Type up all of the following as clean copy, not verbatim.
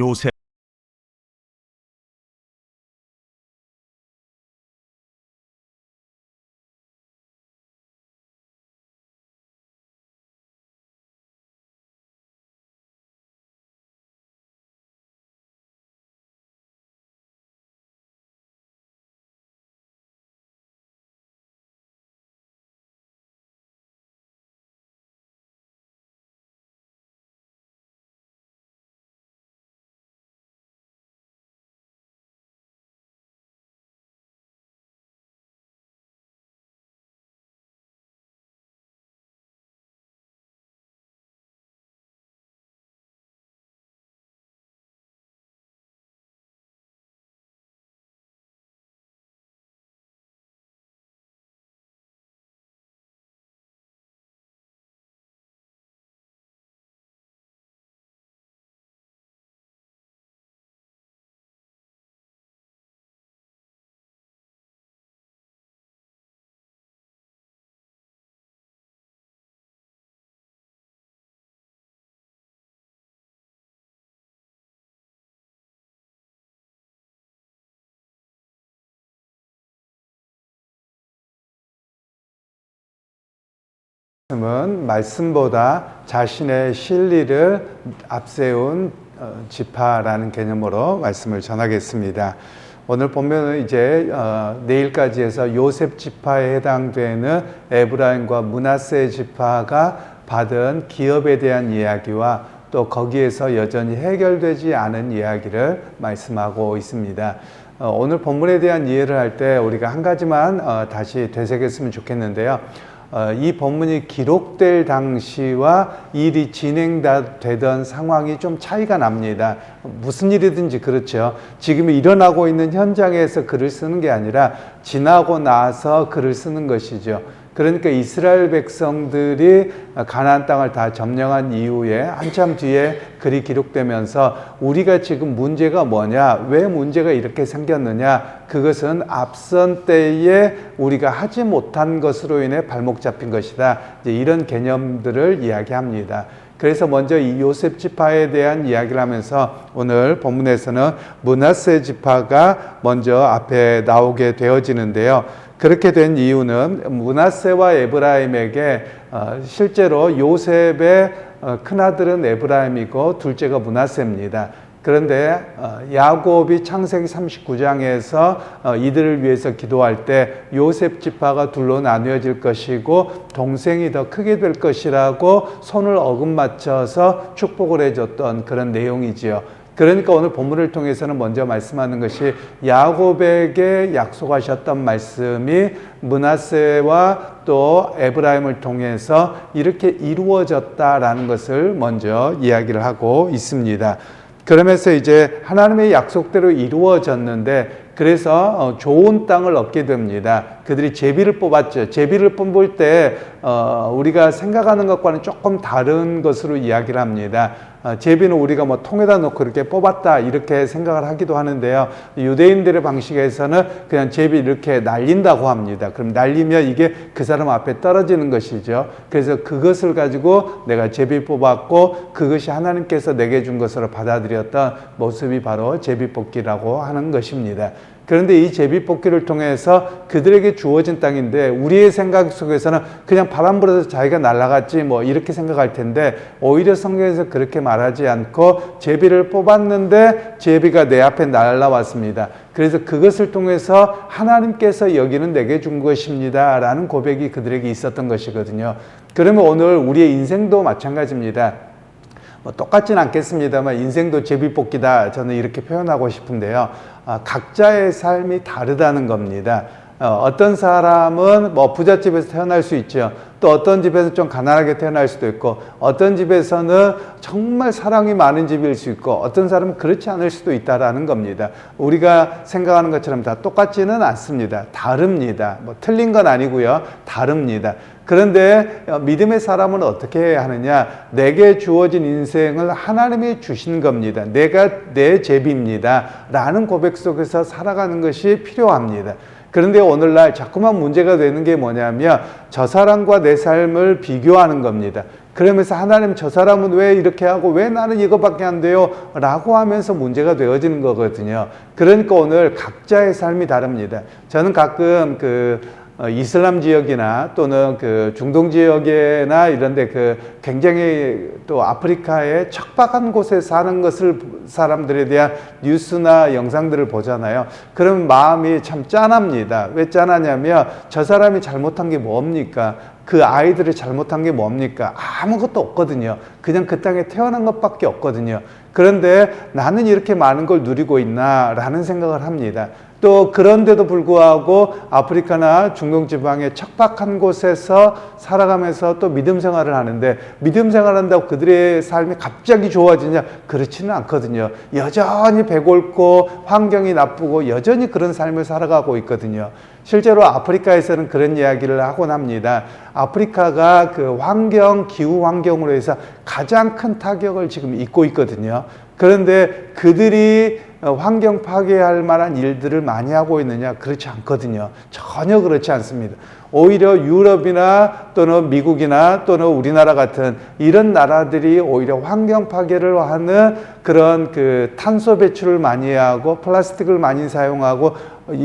요셉 말씀은 말씀보다 자신의 실리를 앞세운 지파라는 개념으로 말씀을 전하겠습니다. 오늘 본문은 이제 내일까지 해서 요셉 지파에 해당되는 에브라임과 므낫세 지파가 받은 기업에 대한 이야기와 또 거기에서 여전히 해결되지 않은 이야기를 말씀하고 있습니다. 오늘 본문에 대한 이해를 할 때 우리가 한 가지만 다시 되새겼으면 좋겠는데요. 이 본문이 기록될 당시와 일이 진행되던 상황이 좀 차이가 납니다. 무슨 일이든지 그렇죠. 지금 일어나고 있는 현장에서 글을 쓰는 게 아니라 지나고 나서 글을 쓰는 것이죠. 그러니까 이스라엘 백성들이 가나안 땅을 다 점령한 이후에 한참 뒤에 글이 기록되면서 우리가 지금 문제가 뭐냐, 왜 문제가 이렇게 생겼느냐, 그것은 앞선 때에 우리가 하지 못한 것으로 인해 발목 잡힌 것이다. 이제 이런 개념들을 이야기합니다. 그래서 먼저 이 요셉 지파에 대한 이야기를 하면서 오늘 본문에서는 므낫세 지파가 먼저 앞에 나오게 되어지는데요. 그렇게 된 이유는 므낫세와 에브라임에게 실제로 요셉의 큰아들은 에브라임이고 둘째가 므낫세입니다. 그런데 야곱이 창세기 39장에서 이들을 위해서 기도할 때 요셉 지파가 둘로 나뉘어질 것이고 동생이 더 크게 될 것이라고 손을 어긋맞춰서 축복을 해줬던 그런 내용이지요. 그러니까 오늘 본문을 통해서는 먼저 말씀하는 것이 야곱에게 약속하셨던 말씀이 므낫세와 또 에브라임을 통해서 이렇게 이루어졌다라는 것을 먼저 이야기를 하고 있습니다. 그러면서 이제 하나님의 약속대로 이루어졌는데 그래서 좋은 땅을 얻게 됩니다. 그들이 제비를 뽑았죠. 제비를 뽑을 때 우리가 생각하는 것과는 조금 다른 것으로 이야기를 합니다. 제비는 우리가 뭐 통에다 놓고 이렇게 뽑았다 이렇게 생각을 하기도 하는데요. 유대인들의 방식에서는 그냥 제비 이렇게 날린다고 합니다. 그럼 날리면 이게 그 사람 앞에 떨어지는 것이죠. 그래서 그것을 가지고 내가 제비 뽑았고 그것이 하나님께서 내게 준 것으로 받아들였던 모습이 바로 제비 뽑기라고 하는 것입니다. 그런데 이 제비뽑기를 통해서 그들에게 주어진 땅인데 우리의 생각 속에서는 그냥 바람 불어서 자기가 날아갔지 뭐 이렇게 생각할 텐데 오히려 성경에서 그렇게 말하지 않고 제비를 뽑았는데 제비가 내 앞에 날아왔습니다. 그래서 그것을 통해서 하나님께서 여기는 내게 준 것입니다 라는 고백이 그들에게 있었던 것이거든요. 그러면 오늘 우리의 인생도 마찬가지입니다. 똑같진 않겠습니다만 인생도 제비뽑기다 저는 이렇게 표현하고 싶은데요. 각자의 삶이 다르다는 겁니다. 어떤 사람은 뭐 부잣집에서 태어날 수 있죠. 또 어떤 집에서 좀 가난하게 태어날 수도 있고 어떤 집에서는 정말 사랑이 많은 집일 수 있고 어떤 사람은 그렇지 않을 수도 있다라는 겁니다. 우리가 생각하는 것처럼 다 똑같지는 않습니다. 다릅니다. 뭐 틀린 건 아니고요. 다릅니다. 그런데 믿음의 사람은 어떻게 하느냐? 내게 주어진 인생을 하나님이 주신 겁니다. 내가 내 제비입니다 라는 고백 속에서 살아가는 것이 필요합니다. 그런데 오늘날 자꾸만 문제가 되는 게 뭐냐면 저 사람과 내 삶을 비교하는 겁니다. 그러면서 하나님 저 사람은 왜 이렇게 하고 왜 나는 이거밖에 안 돼요? 라고 하면서 문제가 되어지는 거거든요. 그러니까 오늘 각자의 삶이 다릅니다. 저는 가끔 이슬람 지역이나 또는 중동 지역이나 이런데 굉장히 또 아프리카의 척박한 곳에 사는 것을 사람들에 대한 뉴스나 영상들을 보잖아요. 그러면 마음이 참 짠합니다. 왜 짠하냐면 저 사람이 잘못한 게 뭡니까? 그 아이들이 잘못한 게 뭡니까? 아무것도 없거든요. 그냥 그 땅에 태어난 것밖에 없거든요. 그런데 나는 이렇게 많은 걸 누리고 있나 라는 생각을 합니다. 또 그런데도 불구하고 아프리카나 중동 지방의 척박한 곳에서 살아가면서 또 믿음 생활을 하는데, 믿음 생활한다고 그들의 삶이 갑자기 좋아지냐? 그렇지는 않거든요. 여전히 배고프고 환경이 나쁘고 여전히 그런 삶을 살아가고 있거든요. 실제로 아프리카에서는 그런 이야기를 하곤 합니다. 아프리카가 기후 환경으로 해서 가장 큰 타격을 지금 입고 있거든요. 그런데 그들이 환경 파괴할 만한 일들을 많이 하고 있느냐? 그렇지 않거든요. 전혀 그렇지 않습니다. 오히려 유럽이나 또는 미국이나 또는 우리나라 같은 이런 나라들이 오히려 환경 파괴를 하는 그런 탄소 배출을 많이 하고 플라스틱을 많이 사용하고,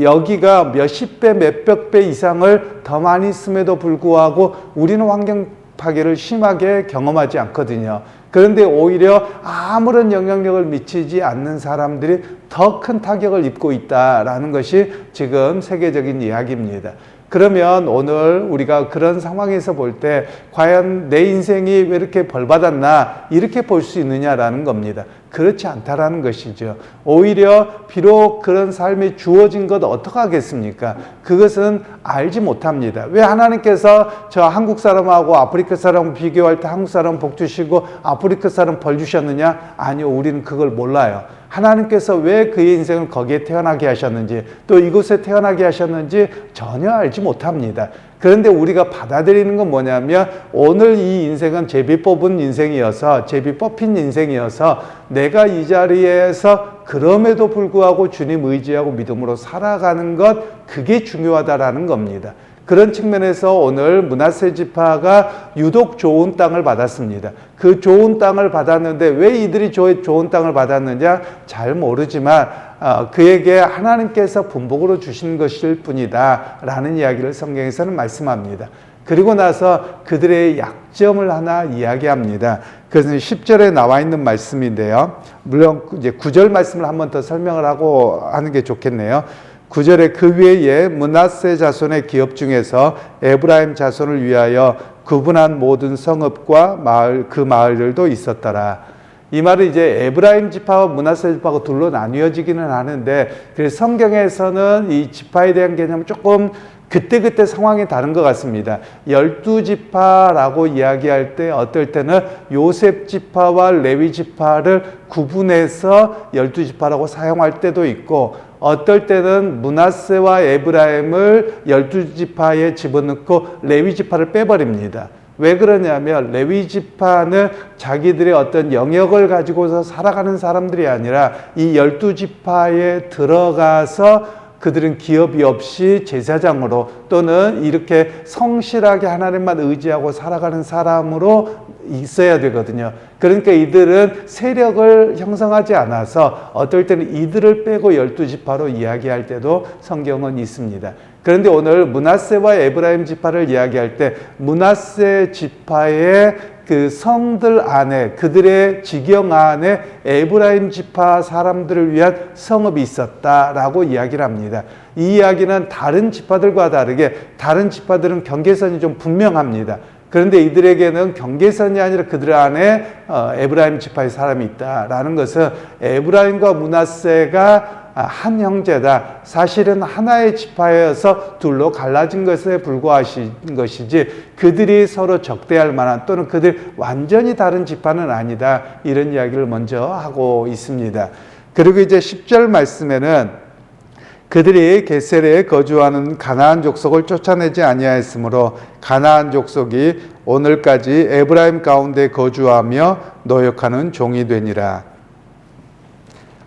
여기가 몇십 배, 몇백 배 이상을 더 많이 쓰면도 불구하고 우리는 환경 파괴를 심하게 경험하지 않거든요. 그런데 오히려 아무런 영향력을 미치지 않는 사람들이 더 큰 타격을 입고 있다라는 것이 지금 세계적인 이야기입니다. 그러면 오늘 우리가 그런 상황에서 볼 때 과연 내 인생이 왜 이렇게 벌받았나 이렇게 볼 수 있느냐라는 겁니다. 그렇지 않다라는 것이죠. 오히려 비록 그런 삶이 주어진 것 어떡하겠습니까? 그것은 알지 못합니다. 왜 하나님께서 저 한국 사람하고 아프리카 사람 비교할 때 한국 사람 복 주시고 아프리카 사람 벌 주셨느냐? 아니요, 우리는 그걸 몰라요. 하나님께서 왜 그의 인생을 거기에 태어나게 하셨는지, 또 이곳에 태어나게 하셨는지 전혀 알지 못합니다. 그런데 우리가 받아들이는 건 뭐냐면, 오늘 이 인생은 제비 뽑은 인생이어서, 제비 뽑힌 인생이어서 내가 이 자리에서 그럼에도 불구하고 주님 의지하고 믿음으로 살아가는 것, 그게 중요하다라는 겁니다. 그런 측면에서 오늘 므낫세 지파가 유독 좋은 땅을 받았습니다. 그 좋은 땅을 받았는데 왜 이들이 좋은 땅을 받았느냐? 잘 모르지만 그에게 하나님께서 분복으로 주신 것일 뿐이다 라는 이야기를 성경에서는 말씀합니다. 그리고 나서 그들의 약점을 하나 이야기합니다. 그래서 10절에 나와 있는 말씀인데요. 물론 이제 9절 말씀을 한 번 더 설명을 하고 하는 게 좋겠네요. 9절에 그 외에 므낫세 자손의 기업 중에서 에브라임 자손을 위하여 구분한 모든 성읍과 마을, 그 마을들도 있었더라. 이 말은 이제 에브라임 지파와 므낫세 지파가 둘로 나뉘어지기는 하는데, 그래서 성경에서는 이 지파에 대한 개념은 조금 그때그때 상황이 다른 것 같습니다. 12지파라고 이야기할 때 어떨 때는 요셉 지파와 레위 지파를 구분해서 12지파라고 사용할 때도 있고, 어떨 때는 므낫세와 에브라임을 12지파에 집어넣고 레위 지파를 빼버립니다. 왜 그러냐면 레위 지파는 자기들의 어떤 영역을 가지고서 살아가는 사람들이 아니라 이 12지파에 들어가서 그들은 기업이 없이 제사장으로 또는 이렇게 성실하게 하나님만 의지하고 살아가는 사람으로 있어야 되거든요. 그러니까 이들은 세력을 형성하지 않아서 어떨 때는 이들을 빼고 12지파로 이야기할 때도 성경은 있습니다. 그런데 오늘 므낫세와 에브라임 지파를 이야기할 때 므낫세 지파의 그 성들 안에, 그들의 지경 안에 에브라임 지파 사람들을 위한 성읍이 있었다라고 이야기를 합니다. 이 이야기는 다른 지파들과 다르게 다른 지파들은 경계선이 좀 분명합니다. 그런데 이들에게는 경계선이 아니라 그들 안에 에브라임 지파의 사람이 있다라는 것은 에브라임과 므낫세가 한 형제다. 사실은 하나의 지파여서 둘로 갈라진 것에 불과하신 것이지 그들이 서로 적대할 만한 또는 그들이 완전히 다른 지파는 아니다. 이런 이야기를 먼저 하고 있습니다. 그리고 이제 10절 말씀에는 그들이 게셀에 거주하는 가나안 족속을 쫓아내지 아니하였으므로 가나안 족속이 오늘까지 에브라임 가운데 거주하며 노역하는 종이 되니라.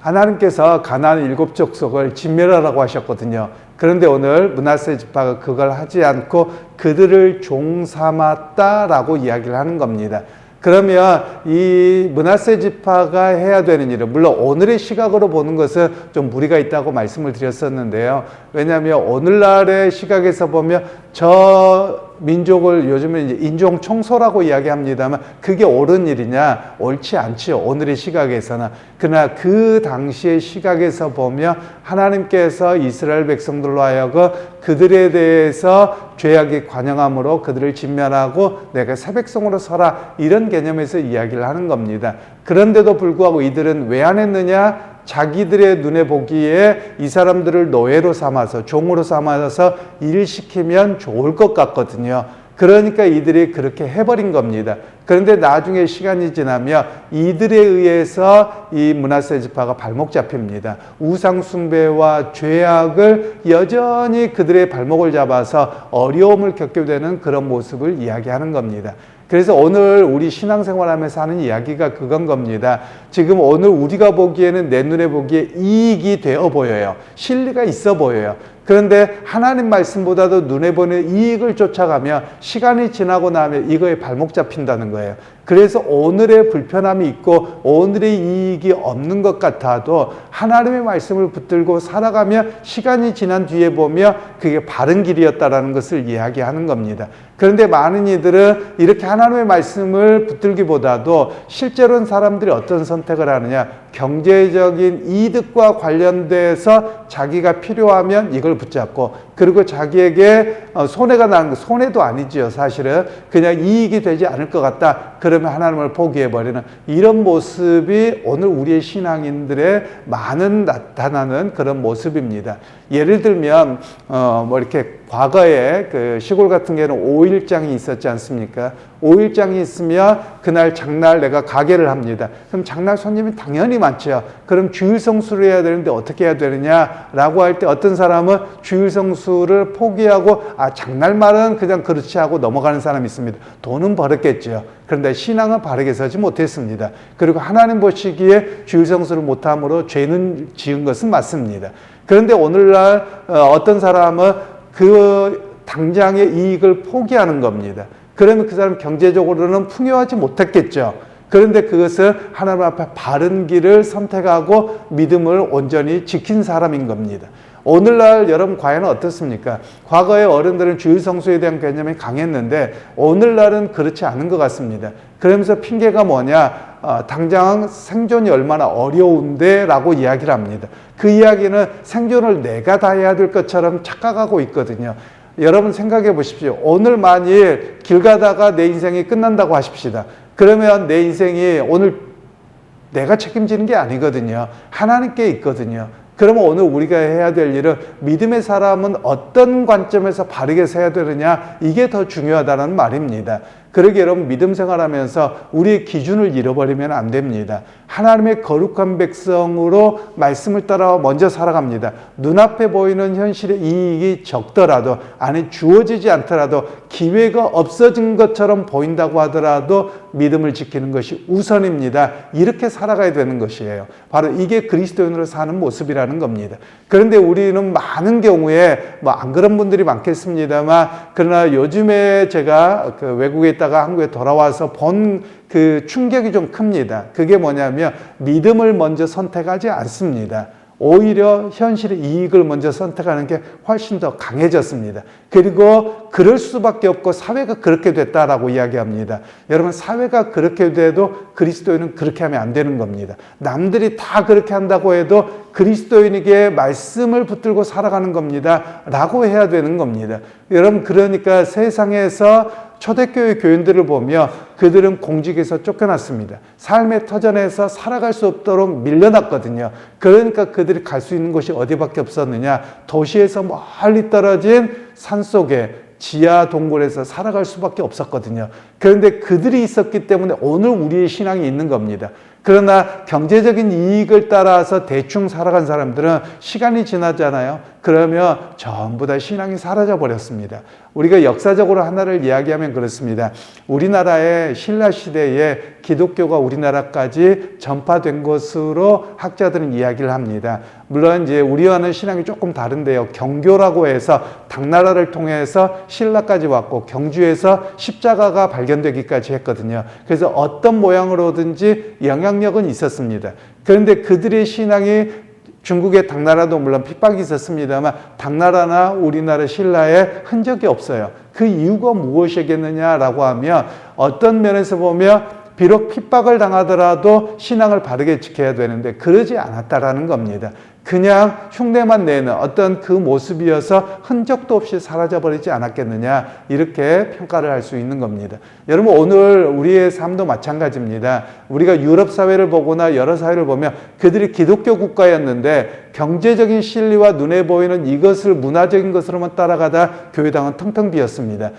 하나님께서 가나안 7족속을 진멸하라고 하셨거든요. 그런데 오늘 므낫세 지파가 그걸 하지 않고 그들을 종 삼았다라고 이야기를 하는 겁니다. 그러면 이 므낫세 지파가 해야 되는 일은, 물론 오늘의 시각으로 보는 것은 좀 무리가 있다고 말씀을 드렸었는데요. 왜냐하면 오늘날의 시각에서 보면 저 민족을 요즘에 이제 인종 청소라고 이야기합니다만 그게 옳은 일이냐? 옳지 않지요. 오늘의 시각에서는. 그러나 그 당시의 시각에서 보면 하나님께서 이스라엘 백성들로 하여금 그들에 대해서 죄악이 관영함으로 그들을 진멸하고 내가 새 백성으로 서라, 이런 개념에서 이야기를 하는 겁니다. 그런데도 불구하고 이들은 왜 안 했느냐? 자기들의 눈에 보기에 이 사람들을 노예로 삼아서, 종으로 삼아서 일시키면 좋을 것 같거든요. 그러니까 이들이 그렇게 해버린 겁니다. 그런데 나중에 시간이 지나면 이들에 의해서 이 므낫세 지파가 발목 잡힙니다. 우상 숭배와 죄악을 여전히 그들의 발목을 잡아서 어려움을 겪게 되는 그런 모습을 이야기하는 겁니다. 그래서 오늘 우리 신앙생활하면서 하는 이야기가 그건 겁니다. 지금 오늘 우리가 보기에는, 내 눈에 보기에 이익이 되어 보여요. 실리가 있어 보여요. 그런데 하나님 말씀보다도 눈에 보이는 이익을 쫓아가면 시간이 지나고 나면 이거에 발목 잡힌다는 거예요. 그래서 오늘의 불편함이 있고 오늘의 이익이 없는 것 같아도 하나님의 말씀을 붙들고 살아가면 시간이 지난 뒤에 보면 그게 바른 길이었다라는 것을 이야기하는 겁니다. 그런데 많은 이들은 이렇게 하나님의 말씀을 붙들기보다도 실제로는 사람들이 어떤 선택을 하느냐, 경제적인 이득과 관련돼서 자기가 필요하면 이걸 붙잡고, 그리고 자기에게 손해가 나는 거, 손해도 아니지요. 사실은 그냥 이익이 되지 않을 것 같다, 그러면 하나님을 포기해버리는 이런 모습이 오늘 우리의 신앙인들의 많은 나타나는 그런 모습입니다. 예를 들면 뭐 이렇게 과거에 그 시골 같은 경우는 5일장이 있었지 않습니까? 5일장이 있으면 그날 장날 내가 가게를 합니다. 그럼 장날 손님이 당연히 많죠. 그럼 주일 성수를 해야 되는데 어떻게 해야 되느냐라고 할 때 어떤 사람은 주일 성수를 포기하고 장날말은 그냥 그렇지 하고 넘어가는 사람이 있습니다. 돈은 벌었겠죠. 그런데 신앙은 바르게 서지 못했습니다. 그리고 하나님 보시기에 주일 성수를 못함으로 죄는 지은 것은 맞습니다. 그런데 오늘날 어떤 사람은 그 당장의 이익을 포기하는 겁니다. 그러면 그 사람 경제적으로는 풍요하지 못했겠죠. 그런데 그것은 하나님 앞에 바른 길을 선택하고 믿음을 온전히 지킨 사람인 겁니다. 오늘날 여러분 과연 어떻습니까? 과거의 어른들은 주일 성수에 대한 개념이 강했는데 오늘날은 그렇지 않은 것 같습니다. 그러면서 핑계가 뭐냐? 당장 생존이 얼마나 어려운데 라고 이야기를 합니다. 그 이야기는 생존을 내가 다 해야 될 것처럼 착각하고 있거든요. 여러분 생각해 보십시오. 오늘 만일 길 가다가 내 인생이 끝난다고 하십시다. 그러면 내 인생이 오늘 내가 책임지는 게 아니거든요. 하나님께 있거든요. 그러면 오늘 우리가 해야 될 일은 믿음의 사람은 어떤 관점에서 바르게 서야 되느냐, 이게 더 중요하다는 말입니다. 그러기에 여러분 믿음 생활하면서 우리의 기준을 잃어버리면 안 됩니다. 하나님의 거룩한 백성으로 말씀을 따라 먼저 살아갑니다. 눈앞에 보이는 현실의 이익이 적더라도, 아니 주어지지 않더라도, 기회가 없어진 것처럼 보인다고 하더라도 믿음을 지키는 것이 우선입니다. 이렇게 살아가야 되는 것이에요. 바로 이게 그리스도인으로 사는 모습이라는 겁니다. 그런데 우리는 많은 경우에 뭐 안 그런 분들이 많겠습니다만, 그러나 요즘에 제가 그 외국에 있다가 한국에 돌아와서 본 그 충격이 좀 큽니다. 그게 뭐냐면 믿음을 먼저 선택하지 않습니다. 오히려 현실의 이익을 먼저 선택하는 게 훨씬 더 강해졌습니다. 그리고 그럴 수밖에 없고 사회가 그렇게 됐다라고 이야기합니다. 여러분, 사회가 그렇게 돼도 그리스도인은 그렇게 하면 안 되는 겁니다. 남들이 다 그렇게 한다고 해도 그리스도인에게 말씀을 붙들고 살아가는 겁니다 라고 해야 되는 겁니다. 여러분, 그러니까 세상에서 초대교회 교인들을 보며 그들은 공직에서 쫓겨났습니다. 삶의 터전에서 살아갈 수 없도록 밀려났거든요. 그러니까 그들이 갈 수 있는 곳이 어디밖에 없었느냐? 도시에서 멀리 떨어진 산속에 지하 동굴에서 살아갈 수밖에 없었거든요. 그런데 그들이 있었기 때문에 오늘 우리의 신앙이 있는 겁니다. 그러나 경제적인 이익을 따라서 대충 살아간 사람들은 시간이 지나잖아요. 그러면 전부 다 신앙이 사라져 버렸습니다. 우리가 역사적으로 하나를 이야기하면 그렇습니다. 우리나라의 신라 시대에 기독교가 우리나라까지 전파된 것으로 학자들은 이야기를 합니다. 물론 이제 우리와는 신앙이 조금 다른데요. 경교라고 해서 당나라를 통해서 신라까지 왔고 경주에서 십자가가 발견되기까지 했거든요. 그래서 어떤 모양으로든지 영향력은 있었습니다. 그런데 그들의 신앙이 중국의 당나라도 물론 핍박이 있었습니다만 당나라나 우리나라 신라에 흔적이 없어요. 그 이유가 무엇이겠느냐라고 하면 어떤 면에서 보면 비록 핍박을 당하더라도 신앙을 바르게 지켜야 되는데 그러지 않았다라는 겁니다. 그냥 흉내만 내는 어떤 그 모습이어서 흔적도 없이 사라져버리지 않았겠느냐, 이렇게 평가를 할 수 있는 겁니다. 여러분, 오늘 우리의 삶도 마찬가지입니다. 우리가 유럽 사회를 보거나 여러 사회를 보면 그들이 기독교 국가였는데 경제적인 실리와 눈에 보이는 이것을 문화적인 것으로만 따라가다 교회당은 텅텅 비었습니다.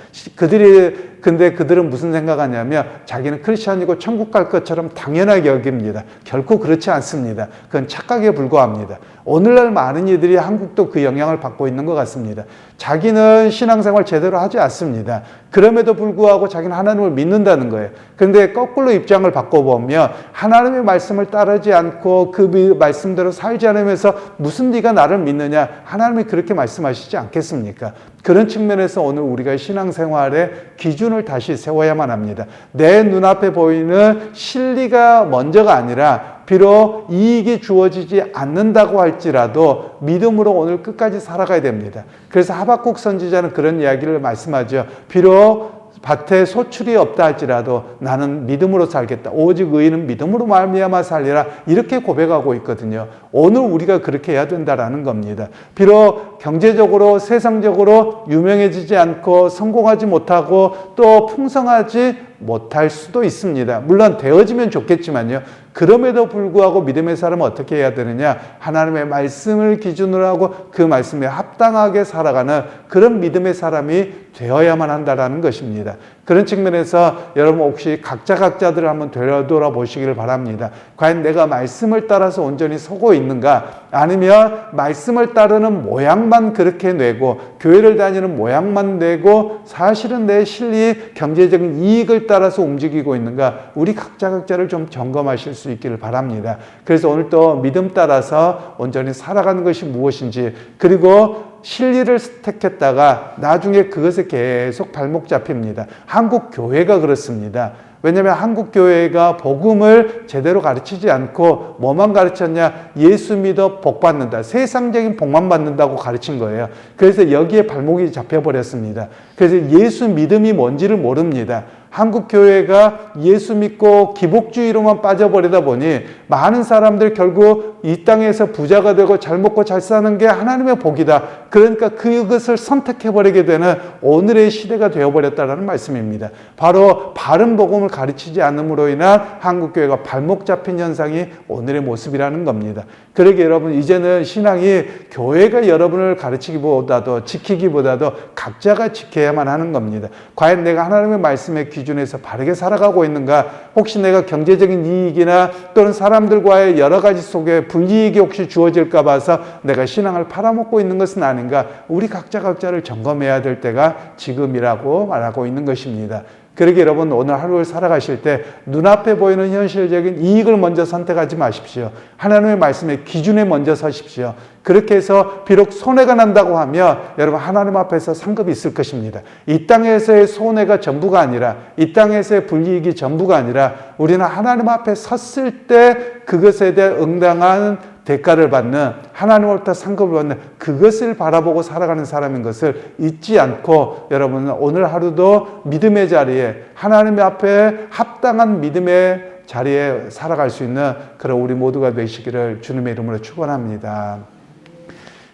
근데 그들은 무슨 생각하냐면 자기는 크리스찬이고 천국 갈 것처럼 당연하게 여깁니다. 결코 그렇지 않습니다. 그건 착각에 불과합니다. 오늘날 많은 이들이 한국도 그 영향을 받고 있는 것 같습니다. 자기는 신앙생활 제대로 하지 않습니다. 그럼에도 불구하고 자기는 하나님을 믿는다는 거예요. 그런데 거꾸로 입장을 바꿔보면 하나님의 말씀을 따르지 않고 그 말씀대로 살지 않으면서 무슨 네가 나를 믿느냐, 하나님이 그렇게 말씀하시지 않겠습니까? 그런 측면에서 오늘 우리가 신앙생활의 기준을 다시 세워야만 합니다. 내 눈앞에 보이는 실리가 먼저가 아니라 비록 이익이 주어지지 않는다고 할지라도 믿음으로 오늘 끝까지 살아가야 됩니다. 그래서 하박국 선지자는 그런 이야기를 말씀하죠. 비록 밭에 소출이 없다 할지라도 나는 믿음으로 살겠다. 오직 의인은 믿음으로 말미암아 살리라. 이렇게 고백하고 있거든요. 오늘 우리가 그렇게 해야 된다라는 겁니다. 비록 경제적으로 세상적으로 유명해지지 않고 성공하지 못하고 또 풍성하지 못할 수도 있습니다. 물론 되어지면 좋겠지만요. 그럼에도 불구하고 믿음의 사람은 어떻게 해야 되느냐? 하나님의 말씀을 기준으로 하고 그 말씀에 합당하게 살아가는 그런 믿음의 사람이 되어야만 한다는 것입니다. 그런 측면에서 여러분 혹시 각자들을 한번 되돌아보시기를 바랍니다. 과연 내가 말씀을 따라서 온전히 서고 있는가? 아니면 말씀을 따르는 모양만 그렇게 내고 교회를 다니는 모양만 내고 사실은 내 실리 경제적인 이익을 따라서 움직이고 있는가? 우리 각자를 좀 점검하실 수 있기를 바랍니다. 그래서 오늘 또 믿음 따라서 온전히 살아가는 것이 무엇인지, 그리고 실리를 택했다가 나중에 그것에 계속 발목 잡힙니다. 한국 교회가 그렇습니다. 왜냐하면 한국 교회가 복음을 제대로 가르치지 않고 뭐만 가르쳤냐? 예수 믿어 복 받는다. 세상적인 복만 받는다고 가르친 거예요. 그래서 여기에 발목이 잡혀버렸습니다. 그래서 예수 믿음이 뭔지를 모릅니다. 한국 교회가 예수 믿고 기복주의로만 빠져버리다 보니 많은 사람들 결국 이 땅에서 부자가 되고 잘 먹고 잘 사는 게 하나님의 복이다. 그러니까 그것을 선택해버리게 되는 오늘의 시대가 되어버렸다는 말씀입니다. 바로 바른 복음을 가르치지 않음으로 인한 한국 교회가 발목 잡힌 현상이 오늘의 모습이라는 겁니다. 그러기에 여러분, 이제는 신앙이 교회가 여러분을 가르치기보다도 지키기보다도 각자가 지켜야만 하는 겁니다. 과연 내가 하나님의 말씀에 기준에서 바르게 살아가고 있는가? 혹시 내가 경제적인 이익이나 또는 사람들과의 여러 가지 속에 불이익이 혹시 주어질까 봐서 내가 신앙을 팔아먹고 있는 것은 아닌가? 우리 각자를 점검해야 될 때가 지금이라고 말하고 있는 것입니다. 그러기에 여러분, 오늘 하루를 살아가실 때 눈앞에 보이는 현실적인 이익을 먼저 선택하지 마십시오. 하나님의 말씀의 기준에 먼저 서십시오. 그렇게 해서 비록 손해가 난다고 하면 여러분, 하나님 앞에서 상급이 있을 것입니다. 이 땅에서의 손해가 전부가 아니라, 이 땅에서의 불이익이 전부가 아니라 우리는 하나님 앞에 섰을 때 그것에 대해 응당한 대가를 받는, 하나님으로부터 상급을 받는 그것을 바라보고 살아가는 사람인 것을 잊지 않고 여러분은 오늘 하루도 믿음의 자리에, 하나님 앞에 합당한 믿음의 자리에 살아갈 수 있는 그런 우리 모두가 되시기를 주님의 이름으로 축원합니다.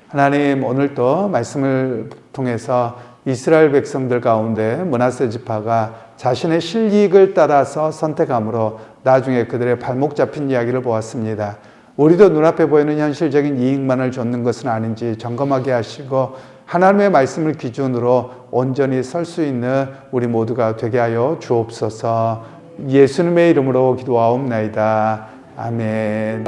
하나님, 오늘도 말씀을 통해서 이스라엘 백성들 가운데 므낫세 지파가 자신의 실익을 따라서 선택함으로 나중에 그들의 발목 잡힌 이야기를 보았습니다. 우리도 눈앞에 보이는 현실적인 이익만을 좇는 것은 아닌지 점검하게 하시고 하나님의 말씀을 기준으로 온전히 설 수 있는 우리 모두가 되게 하여 주옵소서. 예수님의 이름으로 기도하옵나이다. 아멘.